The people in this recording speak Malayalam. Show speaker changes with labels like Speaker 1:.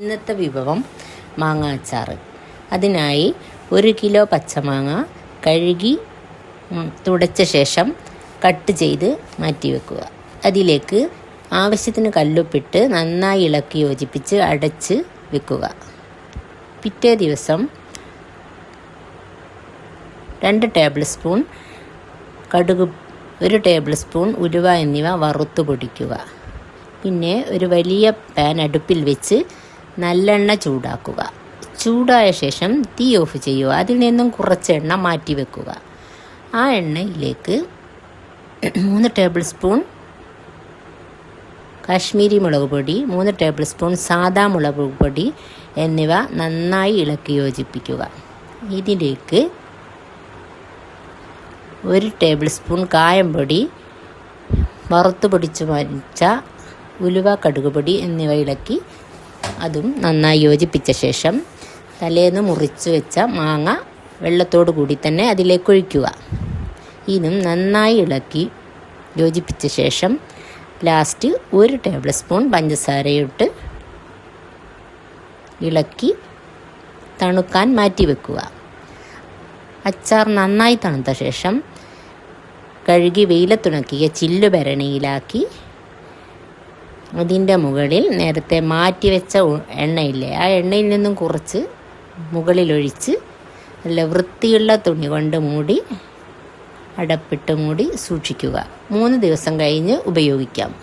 Speaker 1: ഇന്നത്തെ വിഭവം മാങ്ങ അച്ചാർ. അതിനായി 1 കിലോ പച്ചമാങ്ങ കഴുകി തുടച്ച ശേഷം കട്ട് ചെയ്ത് മാറ്റി വെക്കുക. അതിലേക്ക് ആവശ്യത്തിന് കല്ലുപ്പിട്ട് നന്നായി ഇളക്കി യോജിപ്പിച്ച് അടച്ച് വെക്കുക. പിറ്റേ ദിവസം 2 ടേബിൾ സ്പൂൺ കടുക്, 1 ടേബിൾ സ്പൂൺ ഉലുവ എന്നിവ വറുത്ത് പൊടിക്കുക. പിന്നെ ഒരു വലിയ പാൻ അടുപ്പിൽ വെച്ച് നല്ലെണ്ണ ചൂടാക്കുക. ചൂടായ ശേഷം തീ ഓഫ് ചെയ്യുക. അതിൽ നിന്നും കുറച്ച് എണ്ണ മാറ്റി വെക്കുക. ആ എണ്ണയിലേക്ക് 3 ടേബിൾ സ്പൂൺ കാശ്മീരി മുളക് പൊടി, 3 ടേബിൾ സ്പൂൺ സാദാ മുളക് പൊടി എന്നിവ നന്നായി ഇളക്കി യോജിപ്പിക്കുക. ഇതിലേക്ക് 1 ടേബിൾ സ്പൂൺ കായംപൊടി, വറുത്ത് പൊടിച്ച് വെച്ച ഉലുവ, കടുക് പൊടി എന്നിവ ഇളക്കി അതും നന്നായി യോജിപ്പിച്ച ശേഷം തലേന്ന് മുറിച്ച് വെച്ച മാങ്ങ വെള്ളത്തോടു കൂടി തന്നെ അതിലേക്ക് ഒഴിക്കുക. ഇതും നന്നായി ഇളക്കി യോജിപ്പിച്ച ശേഷം ലാസ്റ്റ് 1 ടേബിൾ സ്പൂൺ പഞ്ചസാരയിട്ട് ഇളക്കി തണുക്കാൻ മാറ്റി വെക്കുക. അച്ചാർ നന്നായി തണുത്ത ശേഷം കഴുകി വെയിലത്തുണക്കിയ ചില്ലു ഭരണിയിലാക്കി അതിൻ്റെ മുകളിൽ നേരത്തെ മാറ്റി വെച്ച എണ്ണയില്ലേ, ആ എണ്ണയിൽ നിന്നും കുറച്ച് മുകളിലൊഴിച്ച് നല്ല വൃത്തിയുള്ള തുണി കൊണ്ട് മൂടി അടപ്പിട്ട് മൂടി സൂക്ഷിക്കുക. 3 ദിവസം കഴിഞ്ഞ് ഉപയോഗിക്കാം.